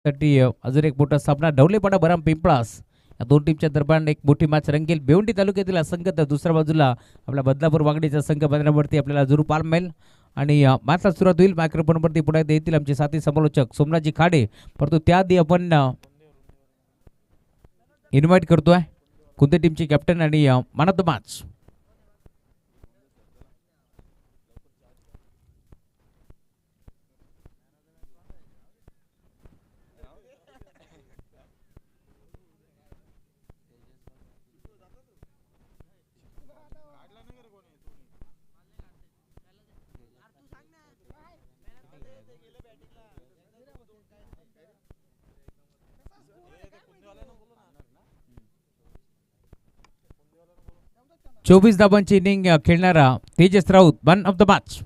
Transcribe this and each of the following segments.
साठी अजून एक मोठा सामना ढवलेपाडा बराम पिंपळास या दोन टीमच्या दरम्यान एक मोठी मॅच रंगेल. भिवंडी तालुक्यातील हा संघ तर दुसऱ्या बाजूला आपला बदलापूर वागडीचा संघ मैदानावरती आपल्याला जरूर पाहायला मिळेल. आणि मॅचला सुरुवात होईल. मायक्रोफोनवरती पुढे येतील आमचे साथी समालोचक सोमनाथजी खाडे. परंतु त्याआधी आपण इन्व्हाइट करतोय कोणत्या टीमचे कॅप्टन आणि मॅन ऑफ द मॅच. चोवीस धावांची इनिंग खेळणारा Tejas Raut man of the match.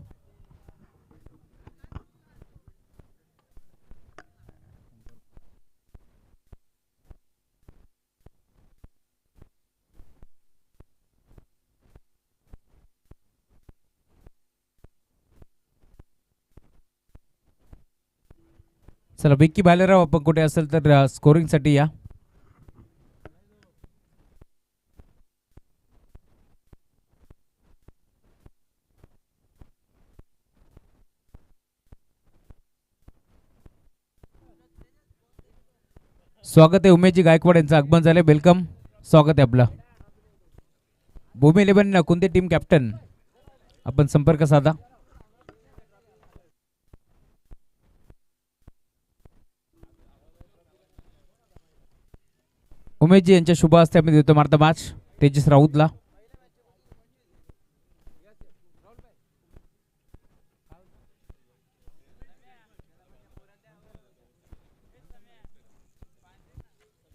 चला विक्की भालेराव आपण कुठे असेल तर स्कोरिंगसाठी या. स्वागत आहे उमेशजी गायकवाड यांचं आगमन झालं. वेलकम, स्वागत आहे आपलं. भूमी 11 कोणती टीम कॅप्टन आपण संपर्क साधा. उमेशजी यांच्या शुभ हस्ते आम्ही देतो मारता मॅच तेजस राऊतला.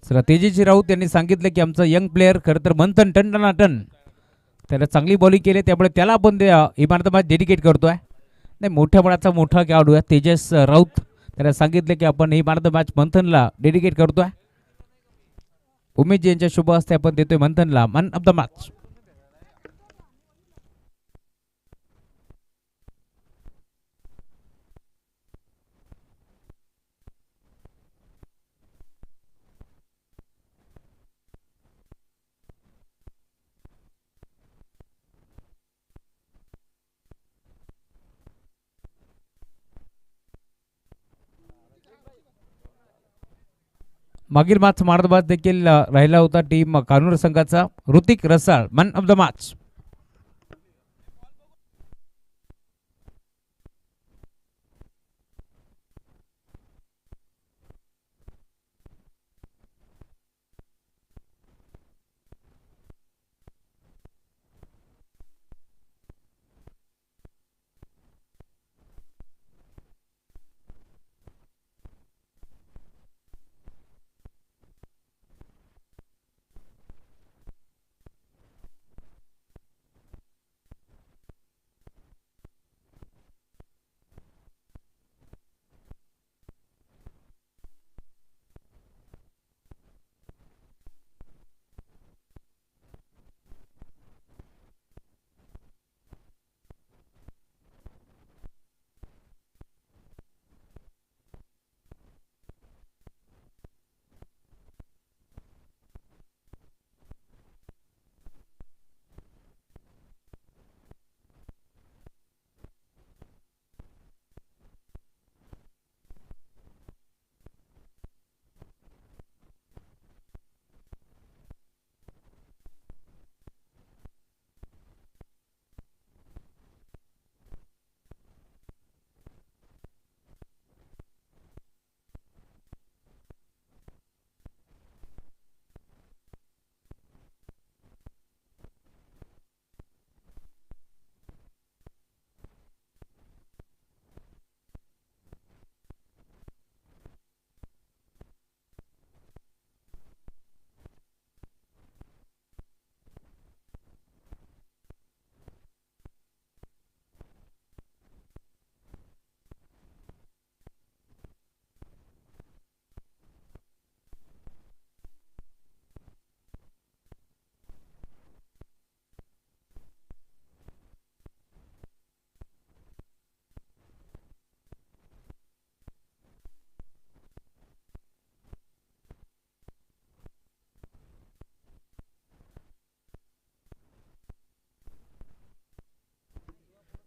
चला तेजस्वी राऊत यांनी सांगितलं की आमचा यंग प्लेअर खरं तर मंथन टन त्याला चांगली बॉलिंग केली त्यामुळे त्याला आपण इमारत मॅच डेडिकेट करतोय. नाही मोठ्या बळाचा मोठा खेळाडू आहे तेजस राऊत. त्याला सांगितलं की आपण इमारत मॅच मंथनला डेडिकेट करतोय. उमेशजी यांच्या शुभ हस्ते आपण देतोय मंथनला मॅन ऑफ द मॅच. मागील मॅच मारदबाज देखील राहिला होता टीम कानूर संघाचा. Hrithik Rasal man of the match.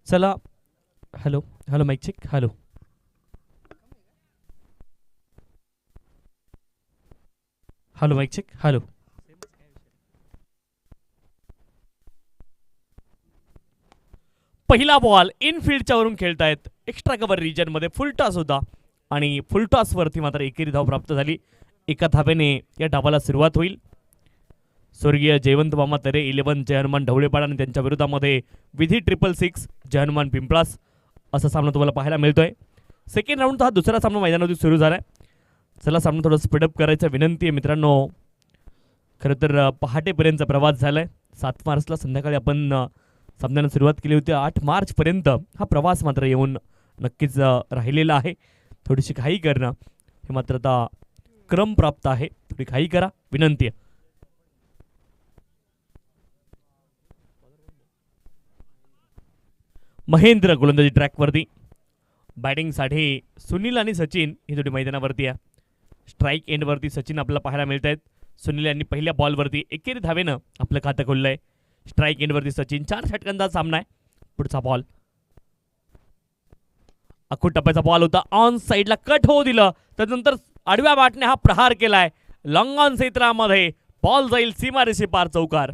चला hello hello mike check hello hello mike check hello पहिला बॉल इनफिल्डच्या वरून खेळतायत एक्स्ट्रा कव्हर रिजन मध्ये फुल टॉस होता आणि फुल टॉस वरती मात्र एकेरी धाव प्राप्त झाली. एका धाब्याने या डावाला सुरुवात होईल. स्वर्गीय जयवंत मामा तरे 11 जय हनुमान ढवळेपाडा आणि त्यांच्या विरोधामध्ये विधी 666 जय हनुमान पिंपळास असा सामना तुम्हाला पाहायला मिळतोय. सेकंड राऊंड हा दुसरा सामना मैदानावरती सुरू झालाय. चला सामना थोडं स्पीडअप करायचं विनंती आहे मित्रांनो. खरं तर पहाटेपर्यंतचा प्रवास झालाय. 7 मार्चला संध्याकाळी आपण सामन्याला सुरुवात केली होती. 8 मार्चपर्यंत हा प्रवास मात्र येऊन नक्कीच राहिलेला आहे. थोडीशी घाई करणं हे मात्र आता क्रम प्राप्त आहे. थोडी घाई करा विनंती आहे. महेंद्र गोलंदाजी ट्रॅकवरती बॅटिंगसाठी सुनील आणि सचिन ही जोडी मैदानावरती आहे. स्ट्राईक एंडवरती सचिन आपल्याला पाहायला मिळत आहेत. सुनील यांनी पहिल्या बॉलवरती एकेरी धावेनं आपलं खातं खोललंय. स्ट्राईक एंडवरती सचिन 4 षटकांचा सामना आहे. पुढचा बॉल अखूट टप्प्याचा बॉल होता. ऑन साईडला कट होऊ दिलं त्यानंतर आडव्या बॅटने हा प्रहार केलाय. लॉंग ऑन क्षेत्रामध्ये बॉल जाईल सीमारेषे पार चौकार.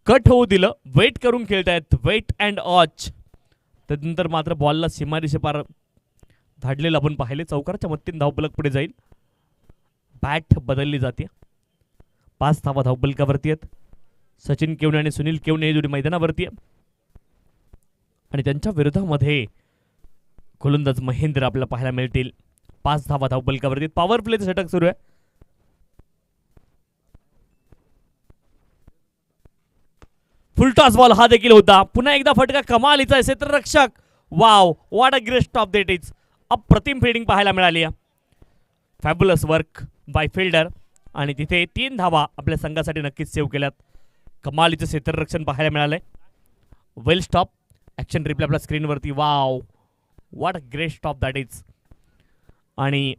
कट होऊ दिलं. वेट करून खेळतायत वेट अँड वॉच. त्यानंतर मात्र बॉलला सीमारेषे पार धाडलेलं आपण पाहिले. चौकाराच्या मत्तीन धावफलक पुढे जाईल. बॅट बदलली जाते. 5 धावा धावफलकावरती आहेत. सचिन केवणे आणि सुनील केवणे ही जोडी मैदानावरती आहे आणि त्यांच्या विरोधामध्ये गोलंदाज महेंद्र आपल्याला पाहायला मिळतील. 5 धावा धावफलकावरती. पॉवर प्लेचं षटक सुरू आहे. फुलटॉस बॉल हा देखील होता. पुन्हा एकदा फटका कमालीचा क्षेत्ररक्षक. Wow what a great stop that is. अप्रतिम फिल्डिंग पाहायला मिळाली. फॅब्युलस वर्क बाय फिल्डर आणि तिथे 3 धावा आपल्या संघासाठी नक्कीच सेव्ह केल्यात. कमालीचं क्षेत्ररक्षण पाहायला मिळालंय. वेल स्टॉप. ॲक्शन रिप्ले आपल्या स्क्रीनवरती. Wow what a great stop that is. आणि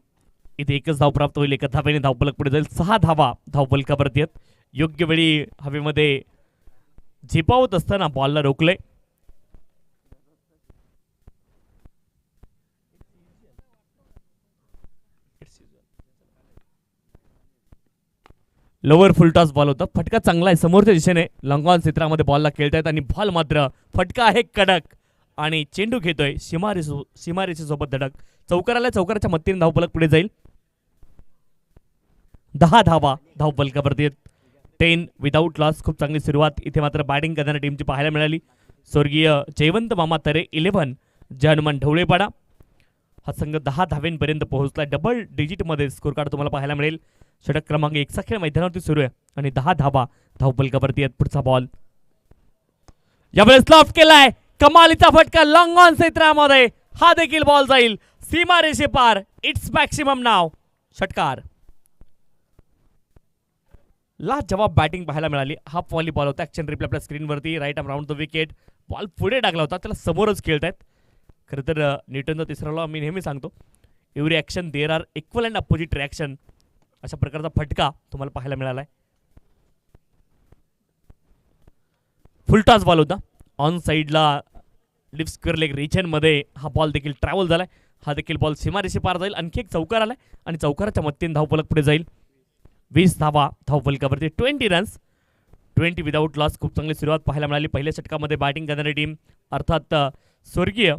इथे एकच धाव प्राप्त होईल. एका धावेने धावफलक पुढे जाईल. 6 धावा धावफलकावरती आहेत. योग्य वेळी हवेमध्ये झेपावत असताना बॉलला रोखले. लोअर फुलटॉस बॉल होता. फटका चांगला आहे समोरच्या दिशेने. लॉंग ऑन क्षेत्रामध्ये बॉलला खेळतायत आणि बॉल मात्र फटका आहे कडक आणि चेंडू घेतोय सीमारेषेसोबत धडक. चौकाराला चौकाराच्या मत्तीने धावफलक पुढे जाईल. 10 धावा धावफलकावरती 10 विदाऊट लॉस. खूप चांगली सुरुवात इथे मात्र बॅटिंग करणाऱ्या टीमची पाहायला मिळाली. स्वर्गीय जयवंत मामा तरे 11 जय हनुमान ढवळेपाडा हा संघ 10 धावेंपर्यंत पोहोचला. डबल डिजिटमध्ये स्कोर कार्ड तुम्हाला पाहायला मिळेल. षटक क्रमांक 1 चा खेळ मैदानावरती सुरू आहे आणि 10 धावा धावफलकावरती आहेत. पुढचा बॉल यावेळेस लॉफ्ट केलाय. कमालीचा फटका लॉंग ऑन क्षेत्रामध्ये. हा देखील बॉल जाईल सीमारेषे पार. इट्स मॅक्सिमम नाव. षटकार. जवाब बॅटिंग पाहायला मिळाली. हाफ वॉली बॉल होता. ॲक्शन रिप्ले आपल्या स्क्रीनवरती. Right arm round the wicket. Ball पुढे टाकला होता. त्याला समोरच खेळतायत. खरं तर न्यूटनचा तिसरा लॉ मी नेहमी सांगतो every action there are equal and opposite reaction. अशा प्रकारचा फटका तुम्हाला पाहायला मिळालाय. फुलटॉस बॉल होता. ऑन साईडला लिफ्ट स्क्वेअर लेग रिजनमध्ये हा बॉल देखील ट्रॅव्हल झालाय. हा देखील बॉल सीमारेषे पार जाईल. आणखी एक चौकार आलाय आणि चौकाराच्या मत्तीने धावफलक पुढे जाईल. 20 धावा धावफलकावरती 20 रन्स 20 विदाऊट लॉस. खूप चांगली सुरुवात पाहायला मिळाली. पहिल्या षटकामध्ये बॅटिंग करणारी टीम अर्थात स्वर्गीय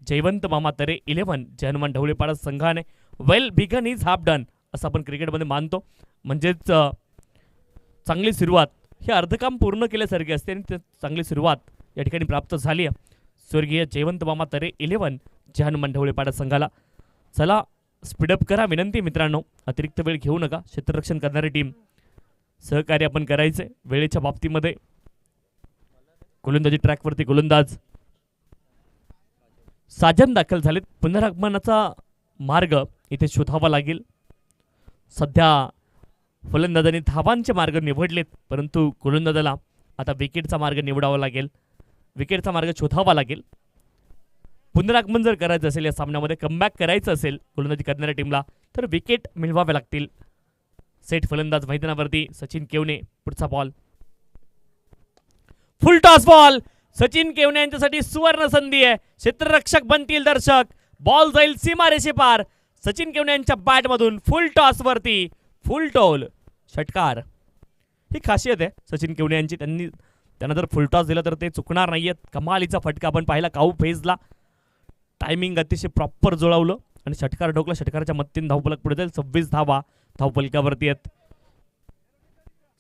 जयवंत मामा तरे 11 जय हनुमान ढवळेपाडा संघाने well begun is half done असं आपण क्रिकेटमध्ये मानतो. म्हणजेच चांगली सुरुवात हे अर्धकाम पूर्ण केल्यासारखी असते आणि चांगली सुरुवात या ठिकाणी प्राप्त झाली आहे स्वर्गीय जयवंत मामा तरे 11 जय हनुमान ढवळेपाडा संघाला. चला स्पीडअप करा विनंती मित्रांनो. अतिरिक्त वेळ घेऊ नका. क्षेत्ररक्षण करणारी टीम सहकार्य आपण करायचे वेळेच्या बाबतीमध्ये. गोलंदाजी ट्रॅकवरती गोलंदाज साजन दाखल झालेत. पुनरागमनाचा मार्ग इथे शोधावा लागेल. सध्या फलंदाजांनी धावांचे मार्ग निवडलेत परंतु गोलंदाजाला आता विकेटचा मार्ग निवडावा लागेल. विकेटचा मार्ग शोधावा लागेल. पुनरागमन जर करायचं असेल या सामन्यामध्ये कमबॅक करायचं असेल गोलंदाजी करणाऱ्या टीमला तर विकेट मिळवावे लागतील. सेट फलंदाज मैदानावरती सचिन केवने. पुढचा ball full toss ball. Sachin Kevne यांच्यासाठी सुवर्ण संधी आहे. क्षेत्ररक्षक बनतील दर्शक. बॉल जाईल सीमारेषे पार. सचिन केवने यांच्या बॅट मधून फुल टॉस वरती फुल टोल षटकार. ही खासियत आहे सचिन केवने यांची. त्यांना जर फुल टॉस दिला तर ते चुकणार नाहीयेत. कमालीचा फटका आपण पाहिला काऊ फेजला. टायमिंग अतिशय प्रॉपर जुळवलं आणि षटकार ठोकला. षटकाराच्या मदतीने धावफलक पुढे जाईल. 26 धावा धावफलकावरती आहेत.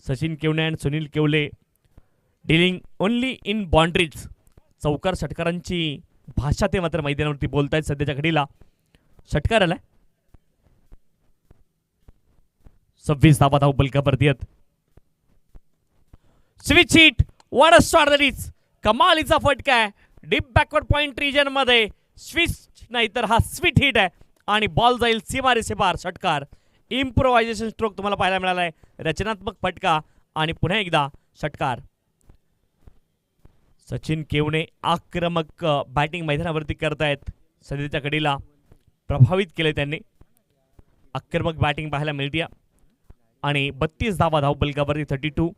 सचिन केवने आणि Sunil Kevle dealing only in boundaries. चौकार षटकारांची भाषा ते मात्र मैदानावरती बोलतायत सध्याच्या घडीला. षटकार आलाय. 26 धावा धावफलकावरती आहेत. Switch hit. What a shot that is. कमालीचा फटका आहे. डीप बॅकवर्ड पॉइंट रिजन मध्ये स्विच नाही तर हा स्वीट हिट आहे आणि बॉल जाईल सीमारेषे पार. षटकार. इम्प्रोव्हायझेशन स्ट्रोक तुम्हाला पाहायला मिळालाय. रचनात्मक फटका आणि पुन्हा एकदा षटकार. सचिन केवने आक्रमक बॅटिंग मैदानावरती करतायत. सध्याच्या घडीला प्रभावित केले त्यांनी. आक्रमक बॅटिंग पाहायला मिळते आणि 32 धावा धावफलकावरती. 32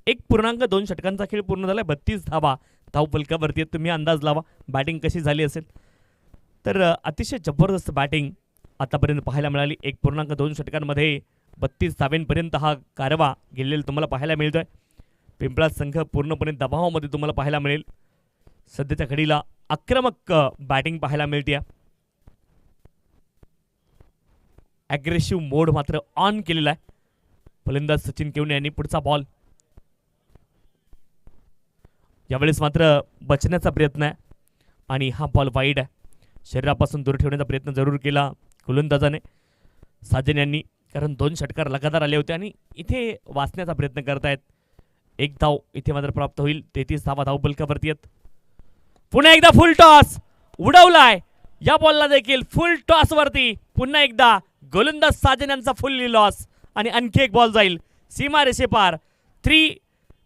1.2 षटकांचा खेळ पूर्ण झालाय. 32 धावा धावफलकावरती. तुम्ही अंदाज लावा बॅटिंग कशी झाली असेल. तर अतिशय जबरदस्त बॅटिंग आतापर्यंत पाहायला मिळाली. 1.2 षटकांमध्ये 32 धाव्यांपर्यंत हा कारवा गेलेला तुम्हाला पाहायला मिळतोय. पिंपळा संघ पूर्णपणे दबावामध्ये तुम्हाला पाहायला मिळेल. सध्याच्या घडीला आक्रमक बॅटिंग पाहायला मिळते. ॲग्रेसिव्ह मोड मात्र ऑन केलेला आहे फलंदाज सचिन केवने यांनी. पुढचा बॉल यावेळेस मात्र बचण्याचा प्रयत्न आहे आणि हा बॉल वाईड आहे. शरीरापासून दूर ठेवण्याचा प्रयत्न जरूर केला गोलंदाजाने साजन यांनी, कारण 2 षटकार लगातार आले होते आणि इथे वाचण्याचा प्रयत्न करतायत. 1 धाव इथे मात्र प्राप्त होईल. 33 धावा धावफलकावरती आहेत. पुन्हा एकदा फुल टॉस उडवलाय. या बॉलला देखील फुल टॉस वरती. पुन्हा एकदा गोलंदाज साजन यांचा फुल्ली लॉस आणि आणखी एक बॉल जाईल सीमारेषे पार. 3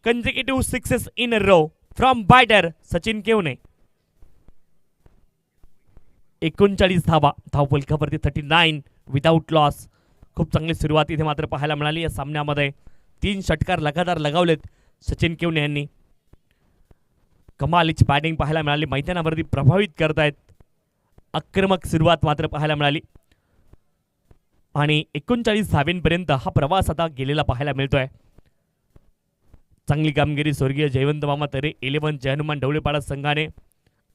consecutive sixes in a row from batter Sachin Kevne. 39 धावा धावफलकावरती. 39 विदाउट लॉस. खूप चांगली सुरुवात इथे मात्र पाहायला मिळाली. या सामन्यामध्ये 3 षटकार लगातार लगावलेत सचिन केवने यांनी. कमालीची बॅटिंग पाहायला मिळाली. मैदानावरती प्रभावित करतायत. आक्रमक सुरुवात मात्र पाहायला मिळाली आणि 39 धाव्यांपर्यंत हा प्रवास आता गेलेला पाहायला मिळतोय. चांगली कामगिरी स्वर्गीय जयवंत मामा तरे 11 जय हनुमान ढवळेपाडा संघाने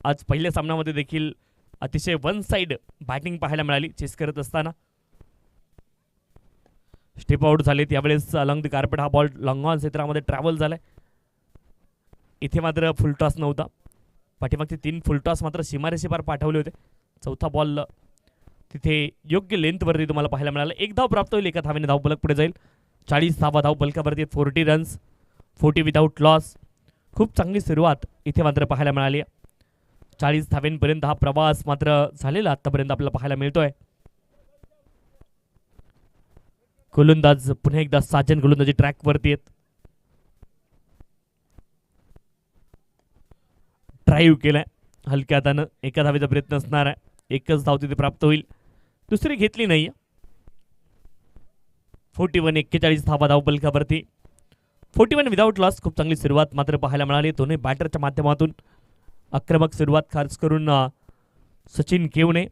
आज पहिल्या सामन्यामध्ये देखील अतिशय वन साइड बॅटिंग पाहायला मिळाली. चेस करत असताना स्टेप आउट झालेत. यावेळेस अलॉंग द कार्पेट हा बॉल लॉंग ऑन क्षेत्रामध्ये ट्रॅव्हल झालाय. इथे मात्र फुल टॉस नव्हता. पाठीमागचे 3 फुल टॉस मात्र सीमारेषे पार पाठवले होते. चौथा बॉल तिथे योग्य लेंथवरती तुम्हाला पाहायला मिळालं. 1 धाव प्राप्त होईल. 1 धावेने धावफलक पुढे जाईल. 40 धावा धावफलकावरती. 40 रन्स. 40 without loss. खूप चांगली सुरुवात इथे मात्र पाहायला मिळाली. 40 धाव्यांपर्यंत हा प्रवास मात्र झालेला आतापर्यंत आपल्याला पाहायला मिळतोय. गोलंदाज पुन्हा एकदा साजन गोलंदाजी ट्रॅकवरती आहेत. ड्राईव्ह केलाय हलक्या हातानं. 1 धावेचा प्रयत्न असणार आहे. 1च धाव तिथे प्राप्त होईल. दुसरी घेतली नाही. 41 41 धावा धावफलकावरती. 41 विदाउट लॉस. खूप चांगली सुरुवात मात्र पाहायला मिळाली. दोन्ही बॅटरच्या माध्यमातून आक्रमक सुरुवात खास करून सचिन केवने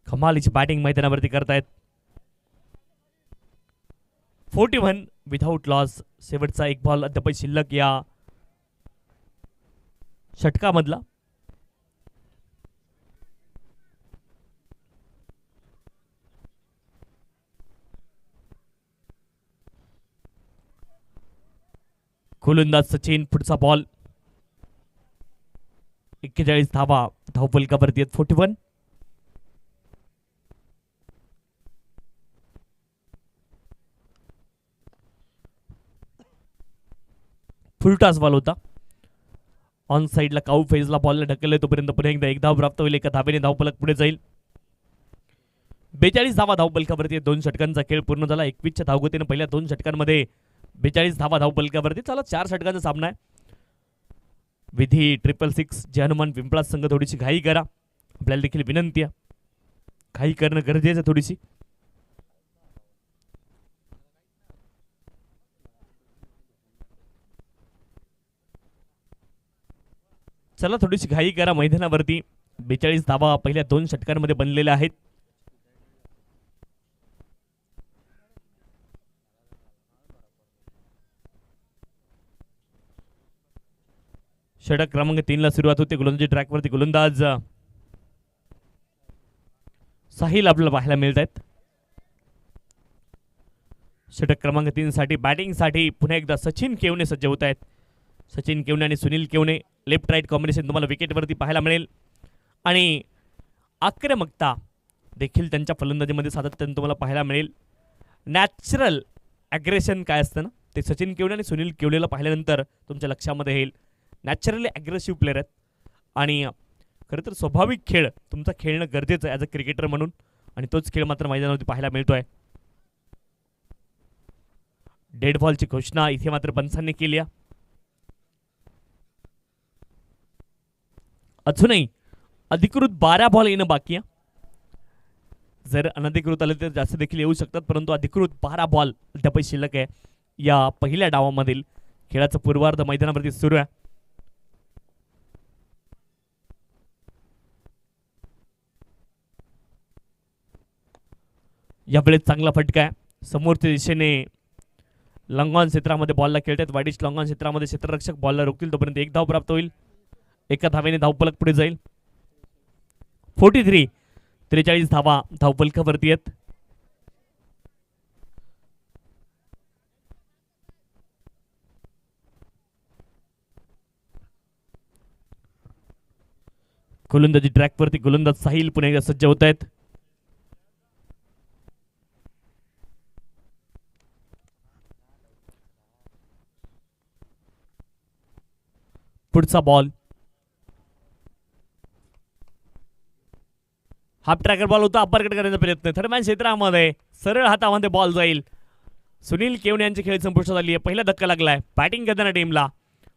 कमालीची बॅटिंग मैदानावरती करतायत. 41 विदाउट लॉस. शेवटचा 1 बॉल अद्याप शिल्लक या षटकामधला. गोलंदाज सचिन. पुढचा बॉल 41 धावा धावफलकावरती आहेत. 41 फुल टॉस बॉल होता. ऑन साइडला काऊ फेजला बॉलला ढकलले तोपर्यंत पुन्हा एकदा 1 धाव प्राप्त होईल. 1 धावेने धावफलक पुढे जाईल. 42 धावा धावफलकावरती. 2 षटकांचा खेळ पूर्ण झाला. 21च्या धावगतीने पहिल्या 2 षटकांमध्ये 42 धावा धावफलकावरती. चला 4 षटकांचा सामना आहे. विधी 666 जय हनुमान पिंपळा संघ थोडीशी घाई करा. आपल्याला देखील विनंती आहे. घाई करणं गरजेचं थोडीशी. चला थोडीशी घाई करा मैदानावरती. 42 धावा पहिल्या 2 षटकांमध्ये बनलेल्या आहेत. षटक क्रमांक 3 ला सुरुवात होते. गोलंदाजी ट्रॅकवरती गोलंदाज साहिल आपल्याला पाहायला मिळत आहेत. षटक क्रमांक 3 साठी बॅटिंग साठी पुन्हा एकदा सचिन केवणे सज्ज होत आहेत. सचिन केवणे आणि सुनील केवणे लेफ्ट राईट कॉम्बिनेशन तुम्हाला विकेटवरती पाहायला मिळेल आणि आक्रमकता देखील त्यांच्या फलंदाजीमध्ये सातत्याने तुम्हाला पाहायला मिळेल. नॅचरल ॲग्रेशन काय असतं ना, ते सचिन केवणे आणि सुनील केवणेला पाहिल्यानंतर तुमच्या लक्षामध्ये येईल. नॅचरली ॲग्रेसिव्ह प्लेयर आहेत आणि खरं तर स्वाभाविक खेळ तुमचा खेळणं गरजेचं आहे ॲज अ क्रिकेटर म्हणून, आणि तोच खेळ मात्र मैदानावरती पाहायला मिळतो आहे. डेड बॉलची घोषणा इथे मात्र पंचांनी केली आहे. अजूनही अधिकृत 12 बॉल येणं बाकी आहे. जर अनधिकृत आले तर जास्त देखील येऊ शकतात, परंतु अधिकृत 12 बॉल अद्याप शिल्लक आहे या पहिल्या डावामधील. खेळाचं पूर्वार्ध मैदानावरती सुरू आहे. यावेळेस चांगला फटका आहे. समोरच्या दिशेने लॉंगॉन क्षेत्रामध्ये बॉलला खेळतात. वाईडिश लॉंगॉन क्षेत्रामध्ये क्षेत्ररक्षक बॉलला रोखतील तोपर्यंत एक धाव प्राप्त होईल. एका धावेने धावफलक पुढे जाईल. 43 धावा धावफलकावरती आहेत. गोलंदाजी ट्रॅकवरती गोलंदाज साहिल पुन्हा एकदा सज्ज होत आहेत. पुढचा बॉल हाफ ट्रॅकर बॉल होता. अपरकट करण्याचा प्रयत्न थर्डमॅन क्षेत्रामध्ये सरळ हातामध्ये बॉल जाईल. सुनील केवणे यांची खेळ संपुष्टात आली आहे. पहिला धक्का लागलाय बॅटिंग करताना टीमला.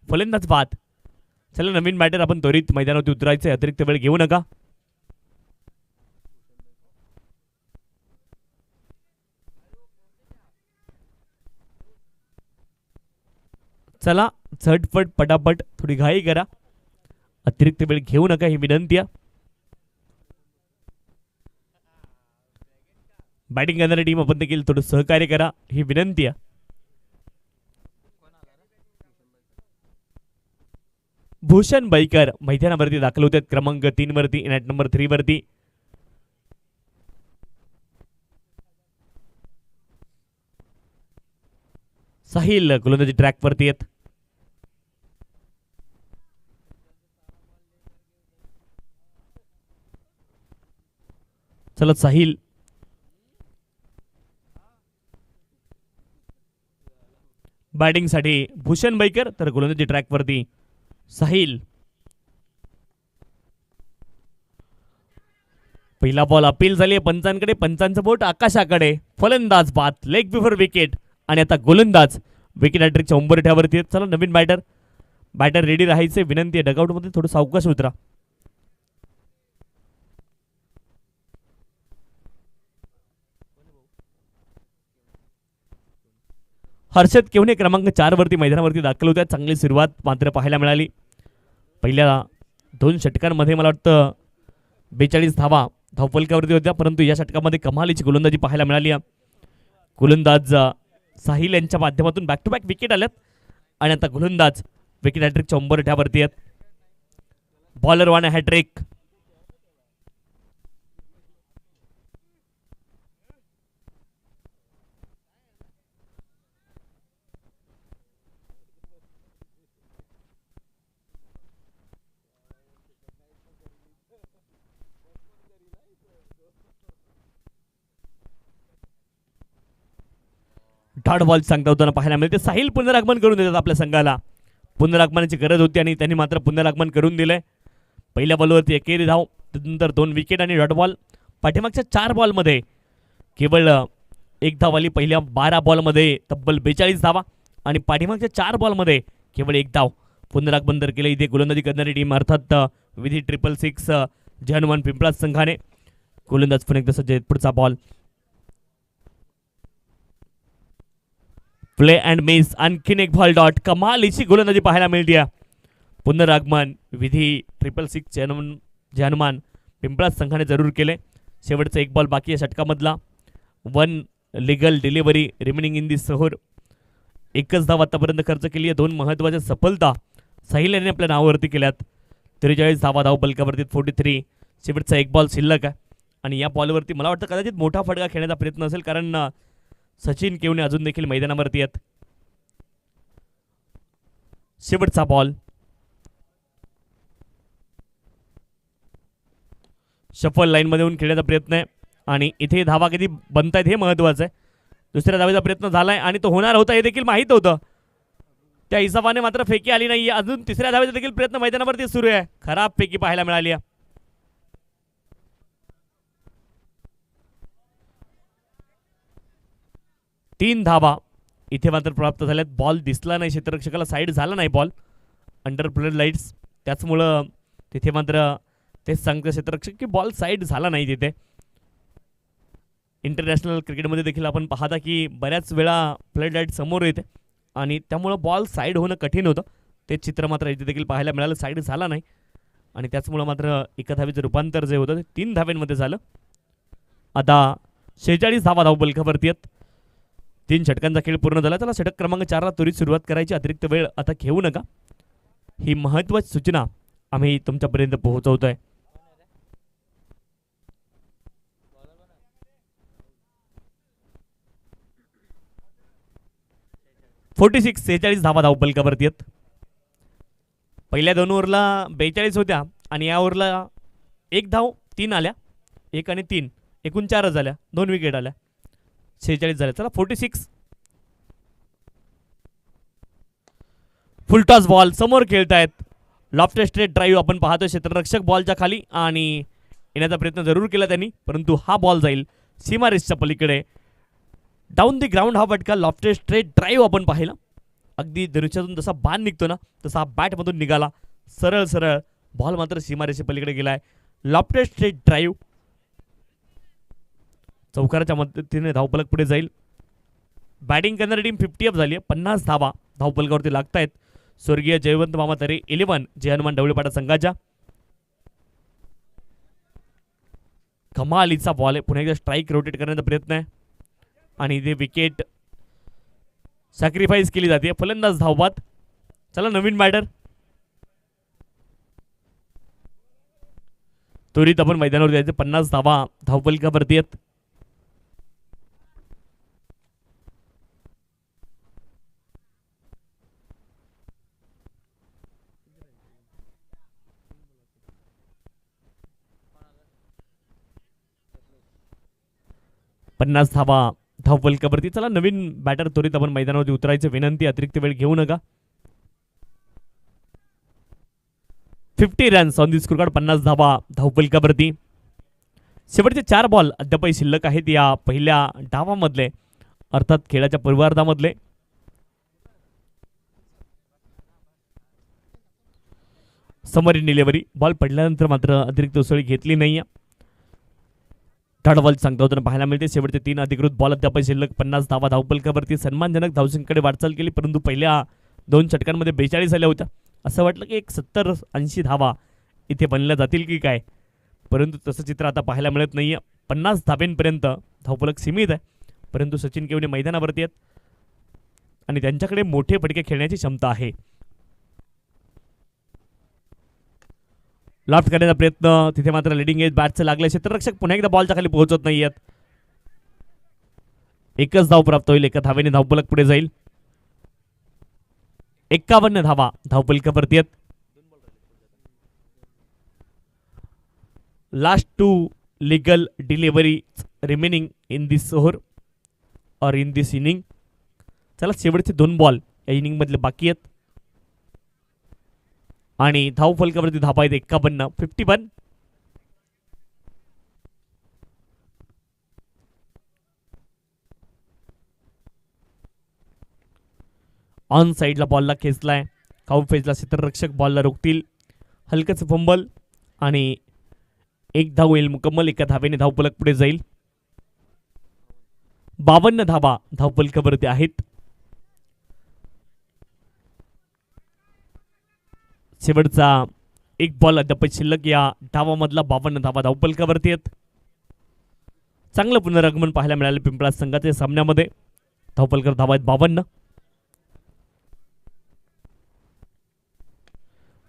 फलंदाज बाद. चला नवीन बॅटर आपण त्वरित मैदानावरती उतरायचे. अतिरिक्त वेळ घेऊ नका. चला झटपट पटापट थोडी घाई करा. अतिरिक्त वेळ घेऊ नका ही विनंती आहे. बॅटिंग करणारी टीम आपण देखील थोडं सहकार्य करा ही विनंती आहे. भूषण बैकर मैदानावरती दाखल होते क्रमांक 3 वरती, नॅट नंबर 3 वरती. साहिल गोलंदाजी ट्रॅक वरती आहेत. चला साहिल बॅटिंग साठी भूषण बैकर तर गोलंदाजी ट्रॅक वरती साहिल. पहिला बॉल अपील झाली आहे पंचांकडे. पंचांचं बोट आकाशाकडे. फलंदाज बाद. Leg before wicket. आणि आता गोलंदाज विकेट हॅट्रिकच्या उंबरठ्यावरती आहेत. चला नवीन बॅटर रेडी राहायचे विनंती आहे. डगआउट मध्ये थोडं सावकाश उतरा. हर्षद केवणे क्रमांक 4 वरती मैदानावरती दाखल होत्या. चांगली सुरुवात मात्र पाहायला मिळाली. पहिल्या 2 षटकांमध्ये मला वाटतं 42 धावा धावफलकावरती होत्या, परंतु या षटकामध्ये कमालीची गोलंदाजी पाहायला मिळाली. गोलंदाज साहिल यांच्या माध्यमातून बॅक टू बॅक विकेट आल्यात आणि आता गोलंदाज विकेट हॅट्रिकच्या उंबरठ्यावरती आहेत. Bowler one hat trick. Dot ball सांगता होताना पाहायला मिळते. साहिल पुनरागमन करून देतात आपल्या संघाला. पुनरागमनाची गरज होती आणि त्यांनी मात्र पुनरागमन करून दिलंय. पहिल्या बॉलवरती एकेरी धाव, त्यानंतर 2 विकेट आणि डॉट बॉल. पाठीमागच्या 4 बॉलमध्ये केवळ 1 धाव आली. पहिल्या 12 बॉलमध्ये तब्बल 42 धावा आणि पाठीमागच्या 4 बॉलमध्ये केवळ 1 धाव. पुनरागमन तर केलं इथे गोलंदाजी करणारी टीम अर्थात विधी 666 जय हनुमान पिंपळा संघाने. गोलंदाज पुन्हा एकदा सज्ज. पुढचा बॉल प्ले अँड मिस. आणखीन एक बॉल डॉट. कमालीची गोलंदाजी पाहायला मिळते. पुनरागमन विधी 666 जानमान पिंपळास संघाने जरूर केले. शेवटचा एक बॉल बाकी आहे षटकामधला. 1 legal delivery remaining in this over. एकच धाव आतापर्यंत खर्च केली आहे. 2 महत्त्वाच्या सफलता साहिल याने आपल्या नावावरती केल्यात. 43 धावा धाव बलकावरती 43. शेवटचा एक बॉल शिल्लक आहे आणि या बॉलवरती मला वाटतं कदाचित मोठा फटका खेळण्याचा प्रयत्न असेल, कारण सचिन केवणे अजून देखील मैदानावरती आहेत. शेवटचा बॉल. शफल लाईनमध्ये येऊन खेळण्याचा प्रयत्न आहे आणि इथे धावा किती बनतायत हे महत्त्वाचं आहे. दुसऱ्या धावेचा प्रयत्न झालाय आणि तो होणार होता हे देखील माहीत होतं. त्या हिसाबाने मात्र फेकी आली नाही. अजून तिसऱ्या धावेचा देखील प्रयत्न मैदानावरती सुरू आहे. खराब फेकी पाहायला मिळाली आहे. तीन धावा इथे मात्र प्राप्त झाल्यात. बॉल दिसला नाही, क्षेत्ररक्षकाला साईड झाला नाही बॉल अंडर फ्लड लाईट्स, त्याचमुळं तिथे मात्र तेच सांगतं क्षेत्ररक्षक की बॉल साईड झाला नाही तिथे. इंटरनॅशनल क्रिकेटमध्ये देखील आपण पाहता की बऱ्याच वेळा फ्लड लाईट समोर येते आणि त्यामुळं बॉल साईड होणं कठीण होतं. ते चित्र मात्र इथे देखील पाहायला मिळालं. साईड झाला नाही आणि त्याचमुळं मात्र एका धावेचं रूपांतर जे होतं ते 3 धाव्यांमध्ये झालं. आता 46 धावा धावबलकावरती आहेत. 3 षटकांचा खेळ पूर्ण झाला. त्याला षटक क्रमांक 4 ला त्वरित सुरुवात करायची. अतिरिक्त वेळ आता घेऊ नका, ही महत्त्वाची सूचना आम्ही तुमच्यापर्यंत पोहोचवतोय. फोर्टी 46 धावा धावबलकावरती आहेत. पहिल्या 2 ओव्हरला 42 होत्या आणि या ओव्हरला 1 धाव 3 आल्या. 1 आणि 3 एकूण 4 झाल्या. 2 विकेट आल्या. 46 झाले. चला 46. फुलटॉस बॉल समोर खेळतायत. लॉफ्ट स्ट्रेट ड्राईव्ह आपण पाहतोय क्षेत्ररक्षक बॉलच्या खाली आणि येण्याचा प्रयत्न जरूर केला त्यांनी, परंतु हा बॉल जाईल सीमारेषच्या पलीकडे. डाऊन दी ग्राउंड हा फटका. लॉफ्ट स्ट्रेट ड्राईव्ह आपण पाहिला. अगदी धनुष्यातून जसा बाण निघतो ना तसा हा बॅटमधून निघाला. सरळ सरळ बॉल मात्र सीमारेषे पलीकडे गेलाय. Loft straight drive. चौकाराच्या मदतीने धावफलक पुढे जाईल. बॅटिंग करणारी टीम 50 अप झाली आहे. 50 धावा धावफलकावरती लागतायत. स्वर्गीय जयवंत मामा तरे 11 जे हनुमान ढवळेपाडा संघाच्या. कमालीचा बॉल आहे. पुन्हा एकदा स्ट्राईक रोटेट करण्याचा प्रयत्न आहे आणि इथे विकेट सॅक्रिफाईस केली जाते. फलंदाज धावबाद. चला नवीन बॅटर. त्वरित आपण मैदानावर जायचं. 50 धावा धावफलकावरती आहेत. पन्नास धावा धावफलकावरती. चला नवीन बॅटर त्वरित आपण मैदानावरती उतरायचं विनंती. अतिरिक्त वेळ घेऊ नका. 50 runs on the score card. 50 धावा धावफलकावरती. शेवटचे 4 बॉल अद्यापही शिल्लक आहेत या पहिल्या डावामधले, अर्थात खेळाच्या पूर्वार्धामधले. Summary delivery. बॉल पडल्यानंतर मात्र अतिरिक्त उसळी घेतली नाही. बॉल सांगता होताना पाहायला मिळते. शेवटचे 3 अधिकृत बॉल अद्यापही शिल्लक. 50 धावा धावफलकावरती. सन्मानजनक धावसंख्येकडे वाटचाल केली, परंतु पहिल्या 2 षटकांमध्ये 42 झाल्या होत्या. असं वाटलं की एक 70-80 धावा इथे बनल्या जातील की काय, परंतु तसं चित्र आता पाहायला मिळत नाहीये. 50 धाब्यांपर्यंत धावफलक सीमित आहे, परंतु सचिन केवणे मैदानावरती आहेत आणि त्यांच्याकडे मोठे फटके खेळण्याची क्षमता आहे. लॉफ्ट करण्याचा प्रयत्न तिथे मात्र लिडिंग एज बॅटचं लागलं. क्षेत्ररक्षक पुन्हा एकदा बॉलच्या खाली पोहोचत नाहीयेत. एकच धाव प्राप्त होईल. एका धावेने धावफलक पुढे जाईल. 51 धावा धावफलकावरती आहेत. Last 2 legal delivery remaining in this over और इन दिस इनिंग. चला शेवटचे 2 बॉल या इनिंग मधले बाकी आहेत आणि धावफलकावरती धावा आहेत 51. 51. ऑन साईडला बॉलला खेचलाय. काउंट फेजला क्षेत्ररक्षक बॉलला रोखतील. हलकच फंबल आणि एक धाव होईल मुकम्मल. एका धावेने धावफलक पुढे जाईल. 52 धावा धावफलकावरती आहेत. शेवटचा एक बॉल अद्याप शिल्लक या डावामधला 52 धावा धावपलकावरती आहेत. चांगलं पुनरागमन पाहायला मिळालं पिंपळा संघाच्या सामन्यामध्ये. धावपलकर धावा आहेत 52.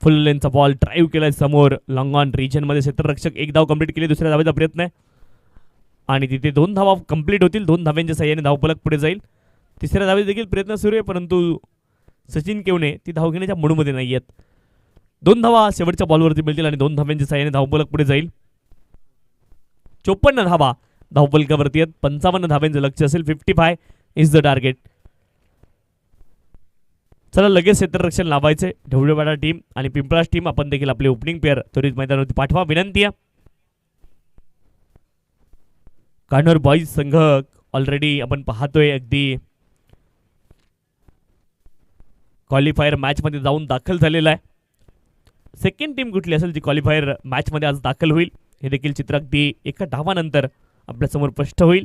फुल लेनचा बॉल ड्राईव्ह केलाय समोर लॉंग ऑन रिजन मध्ये. क्षेत्ररक्षक एक धाव कंप्लीट केली. दुसऱ्या धावेचा प्रयत्न आहे आणि तिथे 2 धावा कंप्लीट होतील. 2 धाव्यांच्या सहाय्याने धावपलक पुढे जाईल. तिसऱ्या धावेचा देखील प्रयत्न सुरू आहे परंतु सचिन केवणे ती धाव घेण्याच्या मूडमध्ये नाही आहेत. 2 धावा शेवटच्या बॉलवरती मिळतील आणि 2 धाव्यांच्या सहाय्याने धावपलक पुढे जाईल. 54 धावा धावपलकावरती आहेत. 55 धाव्यांचं लक्ष्य असेल. 55 इज द टार्गेट. चला लगेच क्षेत्ररक्षण लावायचे. ढवळेवाडा टीम आणि पिंपळास टीम आपण देखील आपले ओपनिंग पेअर त्वरित मैदानावरती पाठवा विनंती आहे. कान्होर बॉईज संघ ऑलरेडी आपण पाहतोय अगदी क्वालिफायर मॅच मध्ये जाऊन दाखल झालेला आहे. सेकंड टीम कुठली असेल जी क्वालिफायर मॅच मध्ये आज दाखल होईल हे देखील चित्र अगदी एका धावानंतर आपल्यासमोर स्पष्ट होईल.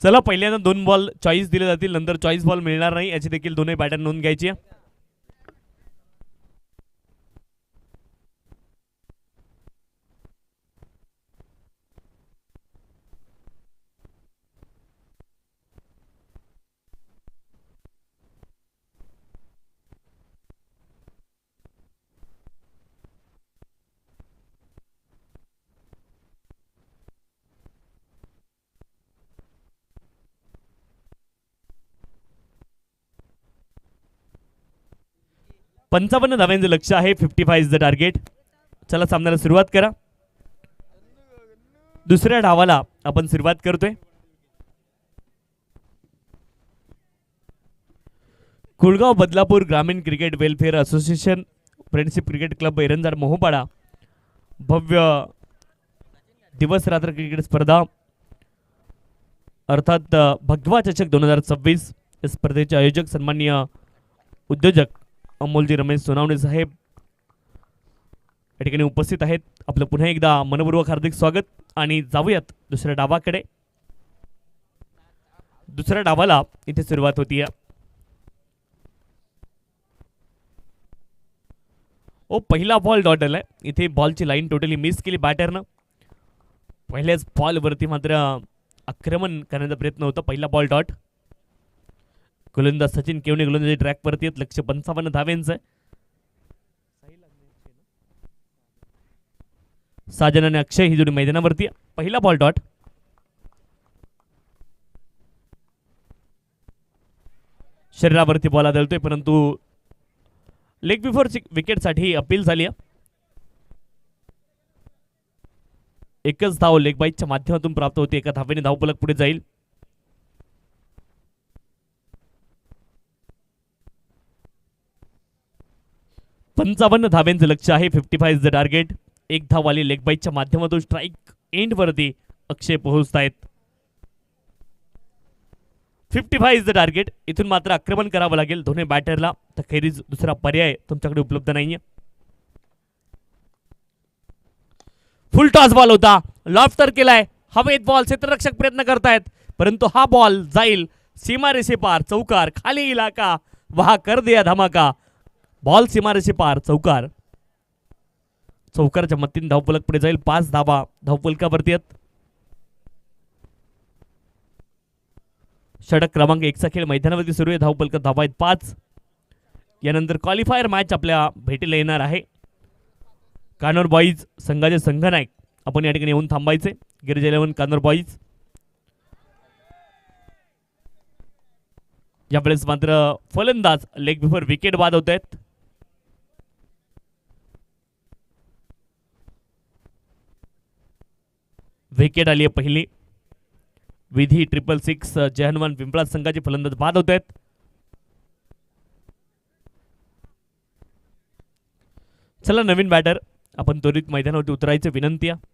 चला पहिल्यांदा 2 बॉल चॉईस दिले जातील. नंतर चॉईस बॉल मिळणार नाही याची देखील दोन्ही बॅटर नोंद घ्यायची आहे. 55 धाव्यांचं लक्ष आहे. 55 इज द टार्गेट. चला सामन्याला सुरुवात करा. दुसऱ्या डावाला आपण सुरुवात करतोय. कुळगाव बदलापूर ग्रामीण cricket welfare association friendship cricket club Eranjad Mohopada भव्य दिवस रात्र क्रिकेट स्पर्धा अर्थात भगवा चषक 2026 या स्पर्धेचे आयोजक सन्माननीय उद्योजक अमोलजी रमेश सोनावणे साहेब या ठिकाणी उपस्थित आहेत. आपलं पुन्हा एकदा मनपूर्वक हार्दिक स्वागत. आणि जाऊयात दुसऱ्या डावाकडे. दुसऱ्या डावाला इथे सुरुवात होतीये. पहिला बॉल डॉट आलाय. इथे बॉलची लाईन टोटली मिस केली बॅटरनं. पहिल्याच बॉलवरती मात्र आक्रमण करण्याचा प्रयत्न होता. पहिला बॉल डॉट. गोलंदाज सचिन केवणे गोलंदाजी ट्रॅकवरती आहेत. लक्ष 55 धाव्यांचं आहे. साजन आणि अक्षय ही जोडी मैदानावरती. पहिला बॉल डॉट. शरीरावरती बॉल आदळतोय परंतु लेग बिफोर विकेटसाठी अपील झाली. एकच धाव लेग बाईटच्या माध्यमातून प्राप्त होते. एका धावेने धावफलक पुढे जाईल. पंचावन्न धाव्यांचं लक्ष आहे. 55 इज द टार्गेट. एक धाव आली लेग बाईटच्या माध्यमातून. स्ट्राईक एंड वरती अक्षय पोहोचतायत. 55 इज द टार्गेट. इथून मात्र आक्रमण करावं लागेल दोन्ही बॅटरला. तर खेरीज दुसरा पर्याय तुमच्याकडे उपलब्ध नाहीये. फुल टॉस बॉल होता. लॉफ्ट तर केलाय. हवेत बॉल. क्षेत्ररक्षक प्रयत्न करतायत परंतु हा बॉल जाईल सीमारेषे पार. चौकार. खाली इलाका वहा कर दिया धमाका. बॉल सीमारेषे पार. चौकार. चौकारच्या मतीने धावफलक पुढे जाईल. 5 धावा धावफलकावरती आहेत. षटक क्रमांक 1 चा खेळ मैदानावरती सुरू आहे. धावफलक धावा आहेत 5. यानंतर क्वालिफायर मॅच आपल्या भेटीला येणार आहे. कानोर बॉईज संघाचे संघनायक आपण या ठिकाणी येऊन थांबायचे. गिरिजा 11 कानोर बॉईज. यावेळेस मात्र फलंदाज लेग बिफोर विकेट बाद होत आहेत. विकेट आली आहे पहिली. विधी 666 जय हनुमान पिंपळा संघाचे फलंदाज बाद होत आहेत. चला नवीन बॅटर आपण त्वरित मैदानावरती उतरायची विनंती आहे.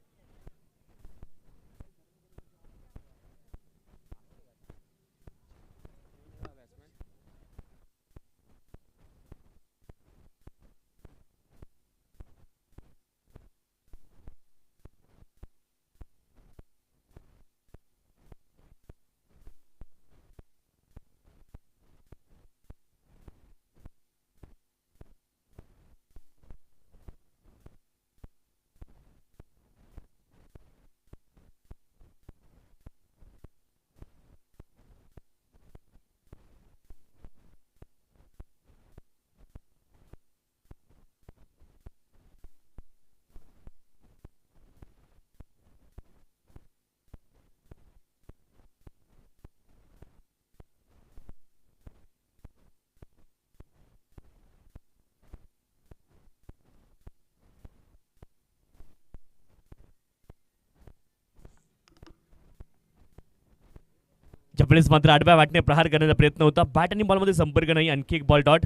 ज्यावेळेस मात्र आडव्या वाटणे प्रहार करण्याचा प्रयत्न होता. बॅट आणि बॉलमध्ये संपर्क नाही. आणखी एक बॉल डॉट.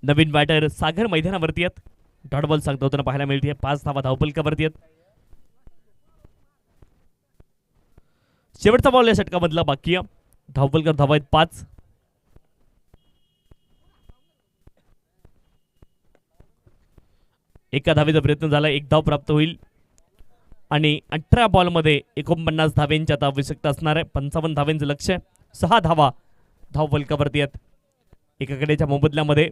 नवीन बॅटर सागर मैदानावरती आहेत. डॉट बॉल सांगता होताना पाहायला मिळते. 5 धावा धावफलकावरती आहेत. शेवटचा बॉल या षटकामधला बाकी आहे. धावफलकावर धावा आहेत 5. एका धावेचा प्रयत्न झाला. एक धाव प्राप्त होईल आणि 18 बॉलमध्ये 49 धाव्यांची आता आवश्यकता असणार आहे. 55 धाव्यांचं लक्ष. 6 धावा धावफलकावरती आहेत. एका कडेच्या मोबदल्यामध्ये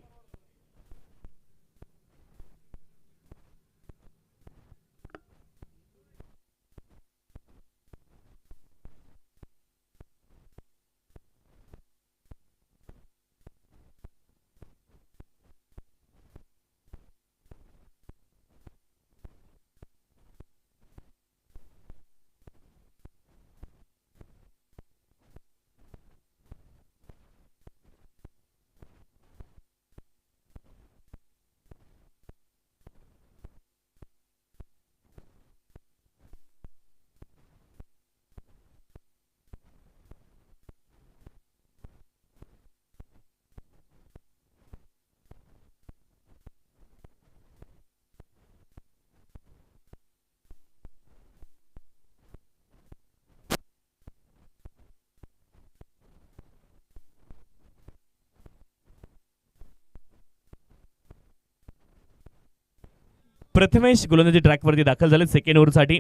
प्रथमेश गोलंदाजी ट्रॅकवरती दाखल झाले सेकंड ओव्हरसाठी.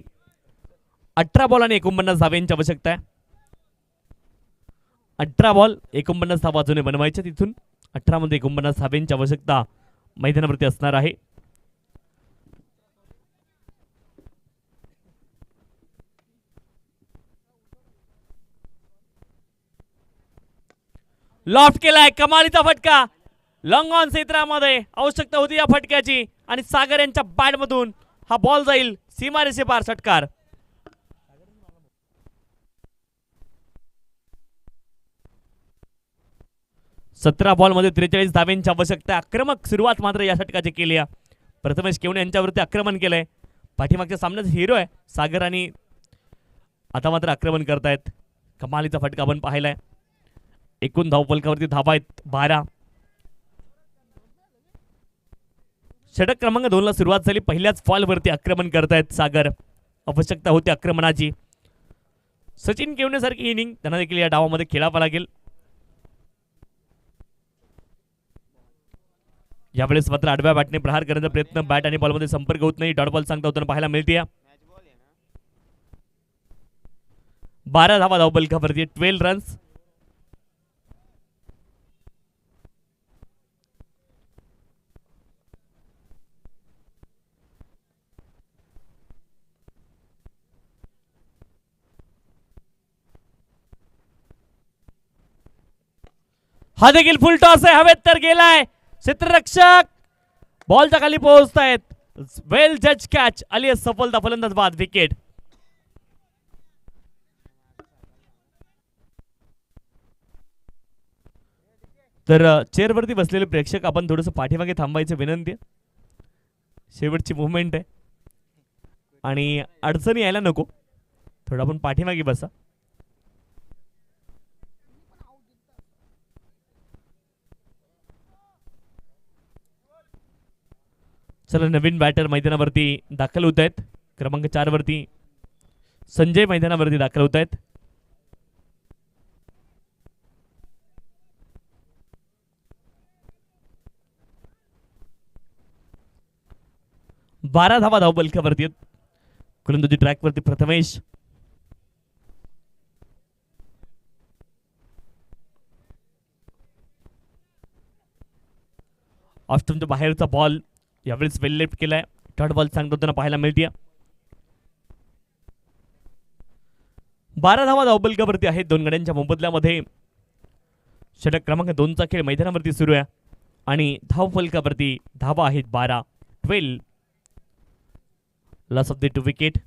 18 बॉल आणि 49 धाव्यांची आवश्यकता आहे. 18 बॉल 49 धावा अजून बनवायच्या. तिथून 18 मध्ये 49 धाव्यांची आवश्यकता मैदानावरती असणार आहे. लॉफ्ट केलाय, कमालीचा फटका लॉंग ऑन क्षेत्रामध्ये. आवश्यकता होती या फटक्याची आणि सागर यांच्या बॅट मधून हा बॉल जाईल सीमारेषे पार. षटकार. सतरा बॉल मध्ये 43 धाव्यांची आवश्यकता. आक्रमक सुरुवात मात्र या षटकाची केली आहे. प्रथमेश केवणे यांच्यावरती आक्रमण केलंय. पाठीमागच्या सामन्यात हिरो आहे सागर आणि आता मात्र आक्रमण करतायत. कमालीचा फटका आपण पाहिलाय. एकूण धावफलकावरती धावा आहेत 12. षटक क्रमांक 2 ला सुरुवात झाली. पहिल्याच फॉलवरती आक्रमण करतायत सागर. आवश्यकता होती आक्रमणाची. सचिन केवणेसारखी इनिंग त्यांना देखील या डावामध्ये खेळावं लागेल. यावेळेस मात्र आडव्या बॅटने प्रहार करण्याचा प्रयत्न. बॅट आणि बॉलमध्ये संपर्क होत नाही. डॉट बॉल सांगता होताना पाहायला मिळते. 12 धावा धावफलकावरती 12 रन्स. हा देखील फुल टॉस आहे. हवेत तर गेलाय. क्षेत्ररक्षक बॉलच्या खाली पोहोचतायत. वेल जज कॅच. आली आहे सफलता. फलंदाज बाद. विकेट. तर चेअरवरती बसलेले प्रेक्षक आपण थोडंसं पाठीमागे थांबायचं विनंती आहे. शेवटची मुवमेंट आहे आणि अडचणी यायला नको. थोडं आपण पाठीमागे बसा. चला नवीन बॅटर मैदानावरती दाखल होत आहेत. क्रमांक 4 वरती संजय मैदानावरती दाखल होत आहेत. बारा धावा धावफलकावरती आहेत. गोलंदाजी ट्रॅकवरती प्रथमेश. ऑस्ट्रमच्या बाहेरचा बॉल यावेळेस वेल लेफ्ट केलाय. डॉट बॉल सांगतो त्यांना पाहायला मिळते. 12 धावा धावफलकावरती आहेत. 2 गड्यांच्या मोबदल्यामध्ये षटक क्रमांक 2 चा खेळ मैदानावरती सुरू आहे आणि धावफलकावरती धावा आहेत 12. 12 लॉस ऑफ द 2 विकेट.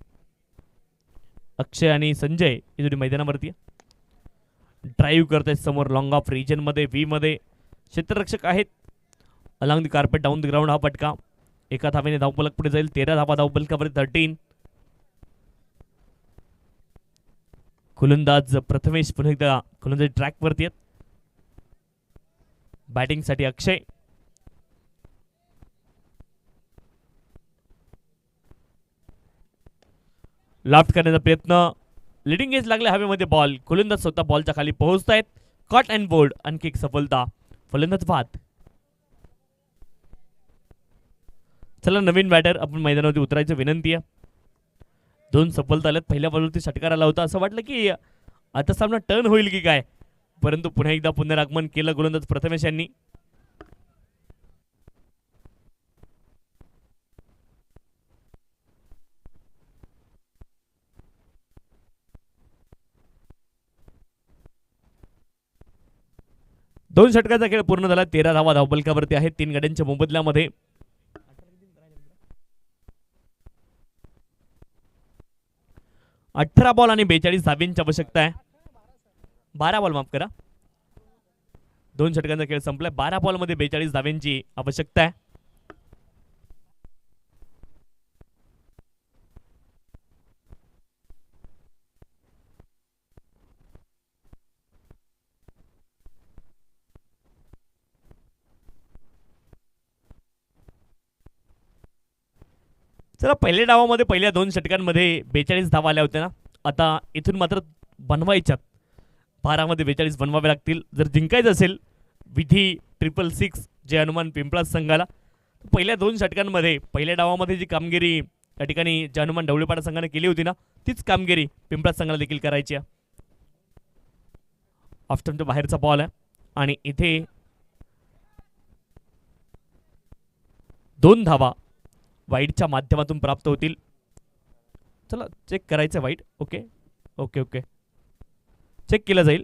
अक्षय आणि संजय ही जोडी मैदानावरती ड्राईव्ह करत आहेत समोर लॉंग ऑफ रिजन मध्ये. व्ही मध्ये क्षेत्ररक्षक आहेत. Along the carpet down the ground हा फटका. एका धावेने धावफलक पुढे जाईल. 13 धावा धावफलकावरती 13. गोलंदाज प्रथमेश पुन्हा एकदा गोलंदाजी ट्रॅकवरती आहेत. बॅटिंगसाठी अक्षय. लॉफ्ट करण्याचा प्रयत्न. लिडिंग एज लागले हवेमध्ये बॉल. गोलंदाज स्वतः बॉलच्या खाली पोहोचतायत. Caught and board. आणखी एक सफलता. फलंदाज बाद. चला नवीन बॅटर आपण मैदानावरती उतरायची विनंती आहे. 2 सफलता आल्यात. पहिल्या बॉलवरती षटकार आला होता. असं वाटलं की आता सामना टर्न होईल की काय, परंतु पुन्हा एकदा पुनरागमन केलं गोलंदाज प्रथमेश यांनी. दोन षटकाचा खेळ पूर्ण झाला. 13 धावा धावफलकावरती आहेत 3 गड्यांच्या मोबदल्यामध्ये. 18 बॉल आणि 42 धाव्यांची आवश्यकता आहे. 12 बॉल माफ करा. 2 षटकांचा खेळ संपलाय. 12 बॉल मध्ये 42 धाव्यांची आवश्यकता आहे. चला पहिल्या डावामध्ये पहिल्या 2 षटकांमध्ये 42 धावा आल्या होत्या ना. आता इथून मात्र बनवायच्यात. 12 मध्ये 42 बनवावे लागतील जर जिंकायचं असेल विधी 666 जे हनुमान पिंपळा संघाला. पहिल्या 2 षटकांमध्ये पहिल्या डावामध्ये जी कामगिरी या ठिकाणी हनुमान ढवळीपाडा संघाने केली होती ना, तीच कामगिरी पिंपळा संघाला देखील करायची आहे. ऑफ स्टंपच्या बाहेरचा बॉल आहे आणि इथे 2 धावा वाईडच्या माध्यमातून प्राप्त होतील. चला चेक करायचं wide. Okay okay okay check केलं जाईल.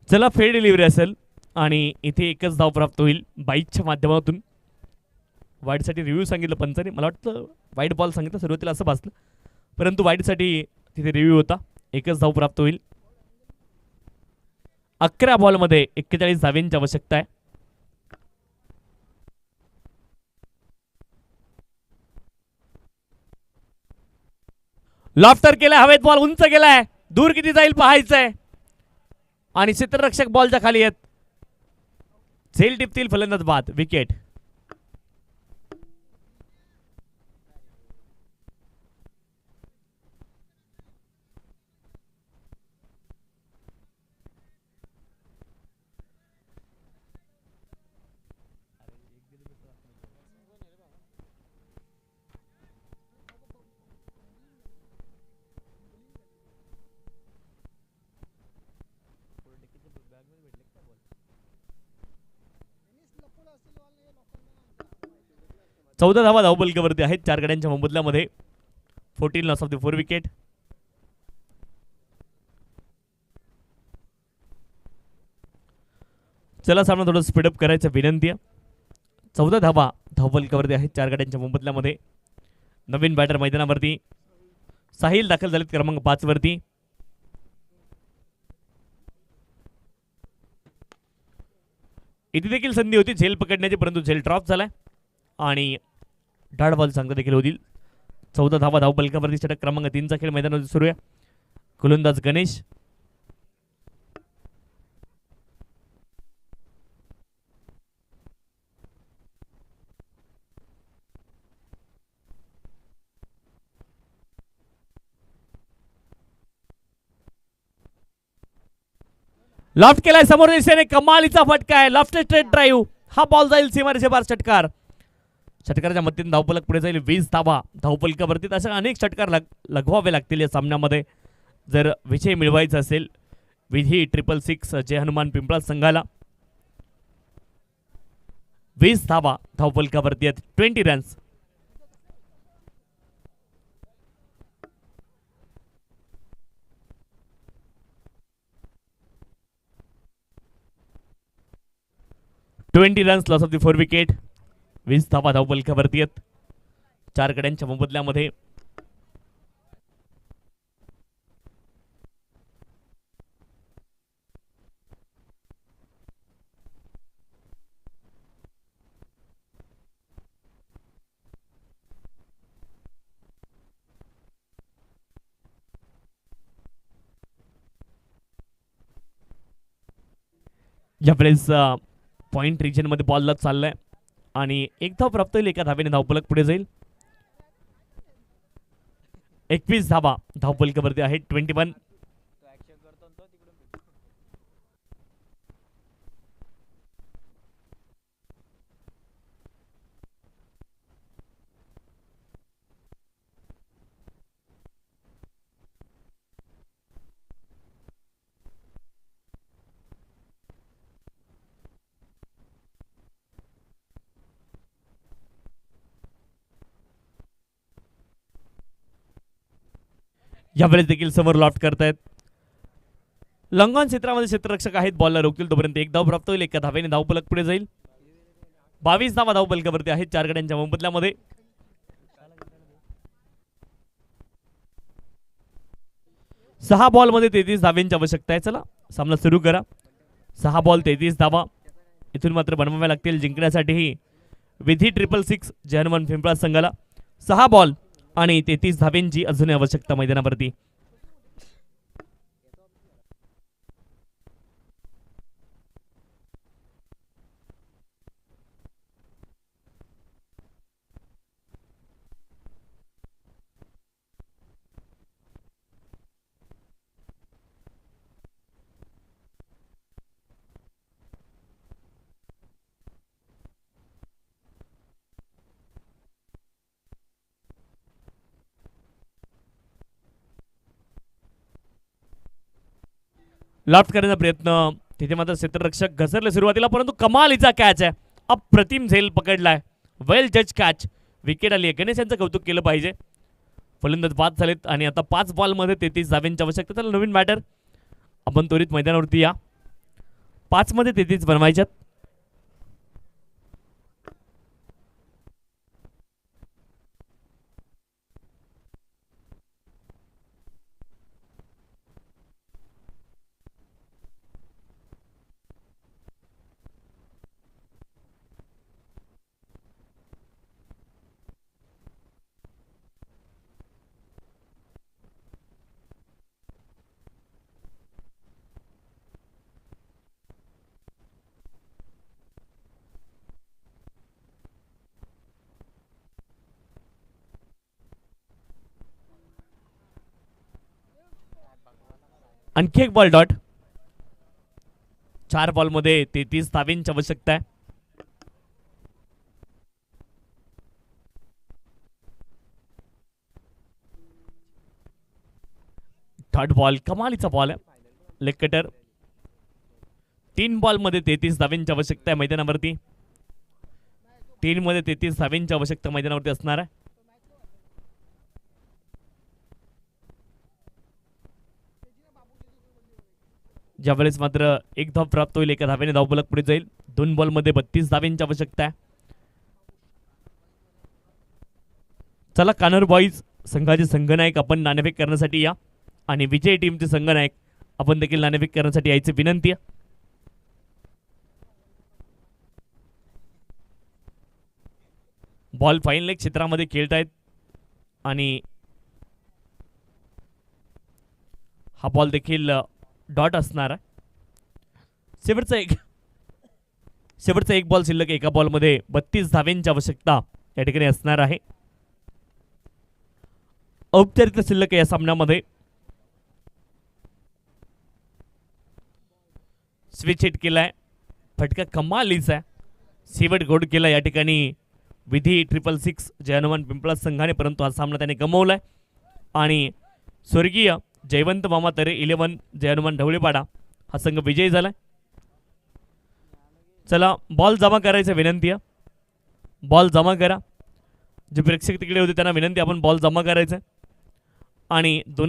चला फेड डिलिव्हरी असेल आणि इथे एकच धाव प्राप्त होईल बाईकच्या माध्यमातून. वाईडसाठी रिव्ह्यू सांगितलं पंचाने. मला वाटतं वाईड बॉल सांगितलं सुरुवातीला असं भासलं, परंतु वाईडसाठी तिथे रिव्ह्यू होता. एकच धाव प्राप्त होईल. 11 बॉलमध्ये 41 धाव्यांची आवश्यकता आहे. लॉफ्टर केलाय, हवेत बॉल उंच गेलाय, दूर किती जाईल पाहायचंय आणि क्षेत्ररक्षक बॉलच्या खाली आहेत. झेल टिपतील फलंदाज बाद. विकेट. चौदा धावा धावपलकावरती आहेत 4 गड्यांच्या मोबदल्यामध्ये. 14 लॉस ऑफ द 4 विकेट. चला सामना थोडं स्पीडअप करायचं विनंती आहे. 14 धावा धावपलकावरती आहेत 4 गड्यांच्या मोबदल्यामध्ये. नवीन बॅटर मैदानावरती साहिल दाखल झालेत क्रमांक 5 वरती. इथे देखील संधी होती झेल पकडण्याची, परंतु झेल ड्रॉप झालाय आणि डाड बॉल चांगला देखील होतील. 14 धावा धावपलकावरती. षटक क्रमांक 3 चा खेळ मैदानावरती सुरू आहे. गोलंदाज गणेश. लॉफ्ट केलाय समोर दिशेने, कमालीचा फटका आहे. Loft straight drive. हा बॉल जाईल सीमारेषे बार. षटकार. षटकाराच्या मदतीने धावपलक पुढे जाईल. 20 धावा धावपलकावरती. अशा अनेक षटकार लगवावे लागतील या सामन्यामध्ये जर विजय मिळवायचा असेल. विधी 666 जय हनुमान पिंपळा संघाला. 20 धावा धावपलकावरती आहेत. 20 runs. Runs loss of the 4 wicket. 20 धावा धावपलकावरती आहेत 4 गड्यांच्या मोबदल्यामध्ये. यावेळेस पॉइंट रिजन मध्ये बॉल लग चाललाय आणि एक धाव प्राप्त होईल. एका धावेने धावपलक पुढे जाईल. 21 धावा धावपलकावरती आहेत. 21. यावेळेस देखील समोर लॉफ्ट करतायत. लंगॉन क्षेत्रामध्ये क्षेत्ररक्षक आहेत. बॉलला रोखतील तोपर्यंत एक धाव प्राप्त होईल. एका धावेने धावपलक पुढे जाईल. 22 धावा धावपलकावरती आहेत 4 गड्यांच्या मोबदल्यामध्ये. सहा बॉल मध्ये 33 धाव्यांची आवश्यकता आहे. चला सामना सुरू करा. 6 बॉल 33 धावा इथून मात्र बनवाव्या लागतील जिंकण्यासाठी विधी 666 जय हनुमान पिंपळा संघाला. 6 बॉल आणि 33 धाव्यांची अजूनही आवश्यकता मैदानावरती. लॉफ्ट करण्याचा प्रयत्न तिथे मात्र क्षेत्ररक्षक घसरले सुरुवातीला, परंतु कमालीचा कॅच आहे. अप्रतिम झेल पकडलाय. वेल जज कॅच. विकेट आली आहे. गणेश यांचं कौतुक केलं पाहिजे. फलंदाज बाद झालेत आणि आता 5 बॉलमध्ये 33 धाव्यांची आवश्यकता. त्याला नवीन बॅटर आपण त्वरित मैदानावरती या. 5 मध्ये 33 बनवायच्यात. आणखी एक बॉल डॉट. 4 बॉलमध्ये 33 धाव्यांची आवश्यकता आहे. थर्ड बॉल कमालीचा बॉल आहे. Leg cutter. 3 बॉलमध्ये 33 धाव्यांची आवश्यकता आहे मैदानावरती. 3 मध्ये 33 धाव्यांची आवश्यकता मैदानावरती असणार आहे. ज्यावेळेस मात्र एक धाव प्राप्त होईल, एका धाव्याने धावफलक पुढे जाईल. 2 बॉलमध्ये 32 धाव्यांची आवश्यकता आहे. चला कानर बॉईज संघाचे संघनायक आपण नाणेफेक करण्यासाठी या आणि विजय टीमचे संघनायक आपण देखील नाणेफेक करण्यासाठी यायची विनंती आहे. बॉल फाईन लेग क्षेत्रामध्ये खेळत आहेत आणि हा बॉल देखील डॉट असणार आहे. शेवटचा एक बॉल शिल्लक. एका बॉलमध्ये 32 धाव्यांची आवश्यकता या ठिकाणी असणार आहे. औपचारिक शिल्लक या सामन्यामध्ये. स्विच हिट केलाय. फटका कमालीचा आहे. शेवट गोड केला या ठिकाणी विधी 666 जय हनुमान पिंपळा संघाने, परंतु हा सामना त्याने गमावलाय आणि स्वर्गीय जयवंत मामा तरे 11 जय हनुमान ढवळीपाडा हा संघ विजयी झालाय. चला बॉल जमा करायचं विनंती आहे. बॉल जमा करा. जे प्रेक्षक तिकडे होते त्यांना विनंती, आपण बॉल जमा करायचं आणि